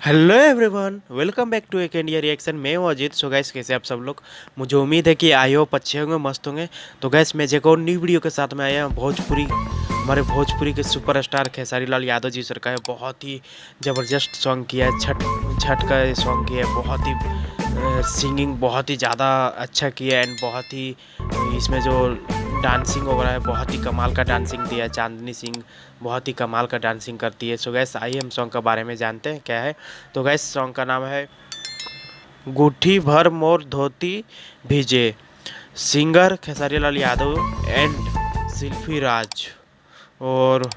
Hello everyone, welcome back to एक India reaction. मैं हूं अजीत। सो गैस, कैसे आप सब लोग? मुझे उम्मीद है कि आए हो, अच्छे होंगे, मस्त होंगे। तो गैस, मैं एक और न्यू वीडियो के साथ में आया हूं। हमारे भोजपुरी के सुपरस्टार खेसारी लाल यादव जी सर का है। बहुत ही ज़बरदस्त सॉन्ग किया है, छठ का सॉन्ग किया है। बहुत ही सिंगिंग बहुत ही ज़्यादा अच्छा किया है। एंड बहुत ही इसमें जो डांसिंग वगैरह है, बहुत ही कमाल का डांसिंग दिया है। चांदनी सिंह बहुत ही कमाल का डांसिंग करती है। सो गैस, आइए हम सॉन्ग के बारे में जानते हैं क्या है। तो गैस, सॉन्ग का नाम है गुट्ठी भर मोर धोती भीजे। सिंगर खेसारी लाल यादव एंड शिल्पी राज और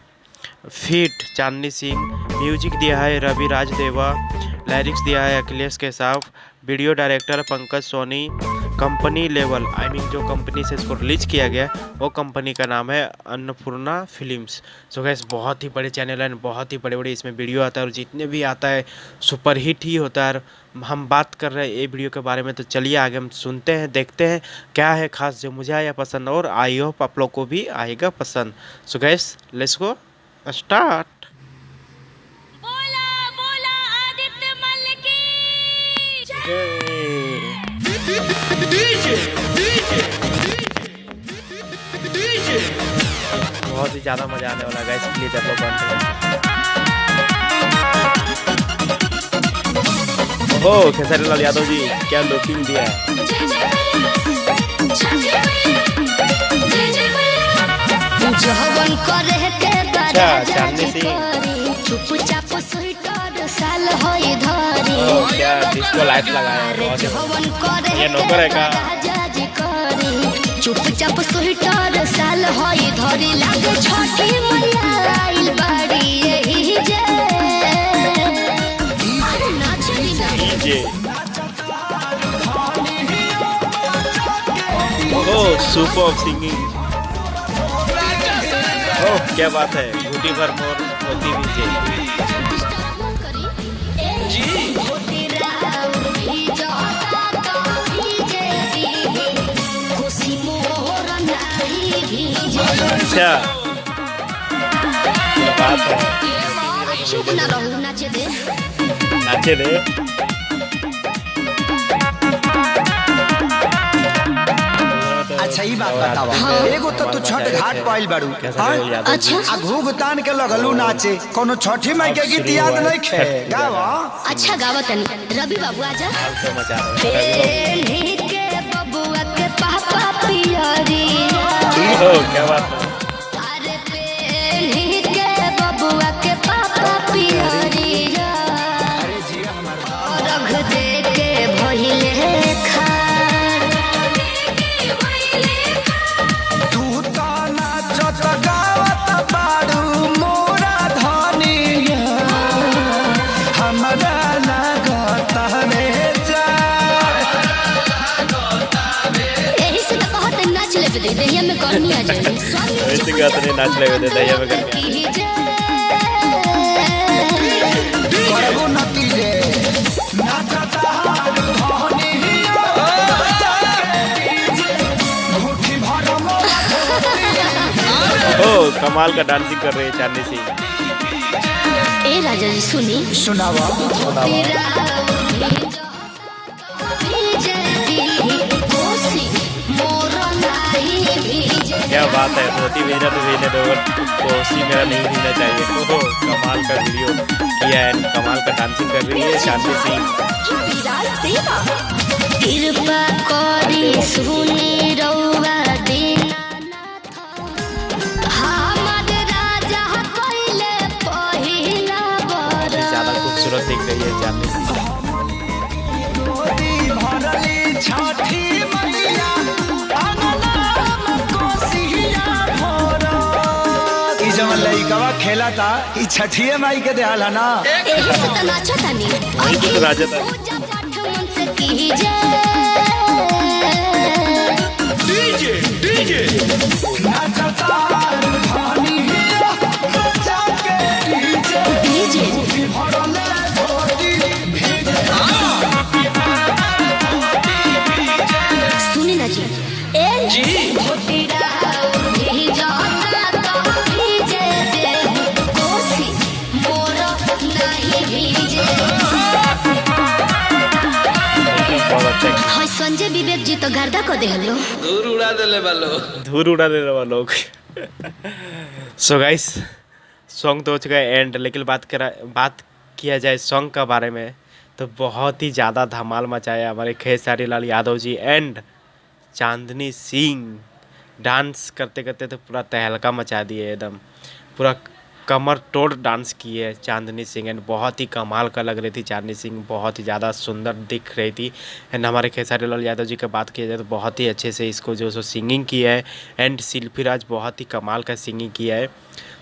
फीट चांदनी सिंह। म्यूजिक दिया है रवि राज देवा। लिरिक्स दिया है Akhilesh Kesav. Video director Pankaj Soni. Company level जो कंपनी से इसको रिलीज किया गया वो कंपनी का नाम है अन्नपूर्णा फिल्म्स। सो गैस, बहुत ही बड़े चैनल हैं, बहुत ही बड़े बड़े इसमें वीडियो आता है और जितने भी आता है सुपर हिट ही होता है। हम बात कर रहे हैं ये वीडियो के बारे में, तो चलिए आगे हम सुनते हैं, देखते हैं क्या है खास जो मुझे आया पसंद और आई होप आप लोग को भी आएगा पसंद। सो गैस, लेट्स गो स्टार्ट। बहुत ही ज़्यादा मजा आने वाला है, इसलिए जब लोग बनते हैं। ओह, खेसारी लाल यादव जी क्या लुकिंग दिया है। अच्छा, चांदनी सिंह क्या डिस्को लाइट लगाया है। ये नौकर है का? चुपचाप स्वेटर साल होई धरी लागे छठी मैया आइल बाड़ी यही जे डीजे। ओह, सुपर सिंगिंग। ओह, क्या बात है। गुटी भर मोर धोती भीजे। अच्छा, क्या बात है। नाचे दे। अच्छा, ये बात बतावा, एगो तो तू छठ घाट पाइल बाड़ू। अच्छा, आ घूघ तान के लगलू नाचे, कोनो छठी माई के गीत याद नहीं खे गावा? अच्छा गावा तनी। रवि बाबू आजा। बबुआ के पापा पियरी। ओह, क्या बात है। अरे पेन्ही के बबुआ के पापा पियरी रख दे के भइले खार। तू तो नाचत गावत बाड़ू मोरा धनिया, हमरा लागत रे जा। एही से तो कहत नाच ले दे दहिया में करनी आ जाए। ऐसे कहते नहीं, नाच ले दे दहिया में करके। करबो नतीजे नाचत हार धनिया, मुट्ठी भर मोर ओह, कमाल का डांसिंग कर रही है चांदनी सिंह। ए राजा जी सुनी सुनावा। क्या बात है। धोती भेजना तो भेजने दो, कोसी मेरा नहीं भेजना चाहिए। ओह, कमाल का वीडियो किया है, कमाल का डांसिंग कर रही है चांदनी सिंह। कृपा करी सुनी रउआ दीनानाथ, हमर राजा कइले पहिला बर। ज़्यादा खूबसूरत दिख रही है चांदनी सिंह। भरली छठी मैया लइकवा खेला था, ई छठिए माई के देहाल है ना। एही से त नाचत तानी। वही तो राजा था। डीजे डीजे नाचता धानी जाके डीजे डीजे भरले धोती भीजे। सुनी ना जी, ए जी धोतीरा भीजा भीजे दे कोसी मोर नहीं भीजे। तो गर्दा को दे लो। धूर उड़ा देने वाले लोग। सो गाइस सॉन्ग तो हो चुका है एंड, लेकिन बात किया जाए सॉन्ग का बारे में तो बहुत ही ज़्यादा धमाल मचाया हमारे Khesari Lal Yadav ji and Chandni Singh. Dance करते करते तो पूरा तहलका मचा दिए, एकदम पूरा कमर तोड़ डांस किए चांदनी सिंह एंड बहुत ही कमाल का लग रही थी चांदनी सिंह, बहुत ही ज़्यादा सुंदर दिख रही थी। एंड हमारे खेसारी लाल यादव जी का बात किया जाए तो बहुत ही अच्छे से इसको जो सिंगिंग किया है एंड शिल्पी राज बहुत ही कमाल का सिंगिंग किया है।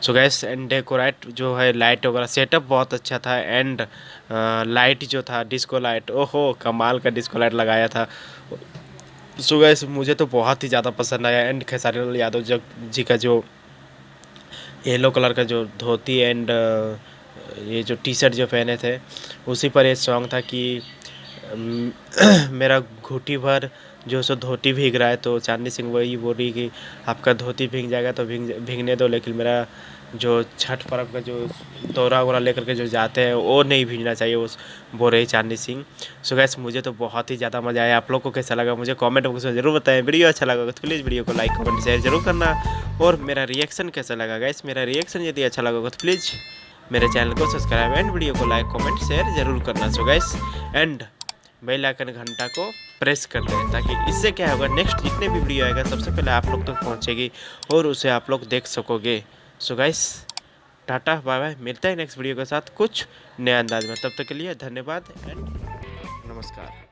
सो गैस एंड डेकोरेट जो है लाइट वगैरह सेटअप बहुत अच्छा था एंड लाइट जो था डिस्को लाइट, ओहो कमाल का डिस्को लाइट लगाया था। सो गैस मुझे तो बहुत ही ज़्यादा पसंद आया एंड खेसारी लाल यादव जी का जो येलो कलर का जो धोती एंड ये जो टी शर्ट जो पहने थे उसी पर ये सॉन्ग था कि मेरा घुटी भर जो धोती भीग रहा है, तो चांदनी सिंह वही बोल रही कि आपका धोती भीग जाएगा तो भीगने दो, लेकिन मेरा जो छठ पर्व का जो दौरा वौरा लेकर के जो जाते हैं वो नहीं भीगना चाहिए, वो बोल रही चांदनी सिंह। सो गैस मुझे तो बहुत ही ज़्यादा मज़ा आया। आप लोग को कैसा लगा मुझे कमेंट बॉक्स में जरूर बताएं। वीडियो अच्छा लगा तो प्लीज़ वीडियो को लाइक कमेंट शेयर जरूर करना, और मेरा रिएक्शन कैसा लगा गैस, मेरा रिएक्शन यदि अच्छा लगा तो प्लीज़ मेरे चैनल को सब्सक्राइब एंड वीडियो को लाइक कमेंट शेयर जरूर करना। So guys and bell icon घंटा को प्रेस कर दें, ताकि इससे क्या होगा नेक्स्ट जितने भी वीडियो आएगा सबसे पहले आप लोग तक पहुंचेगी और उसे आप लोग देख सकोगे। So guys tata bye bye, मिलता है नेक्स्ट वीडियो के साथ कुछ नए अंदाज में, तब तक के लिए धन्यवाद एंड नमस्कार।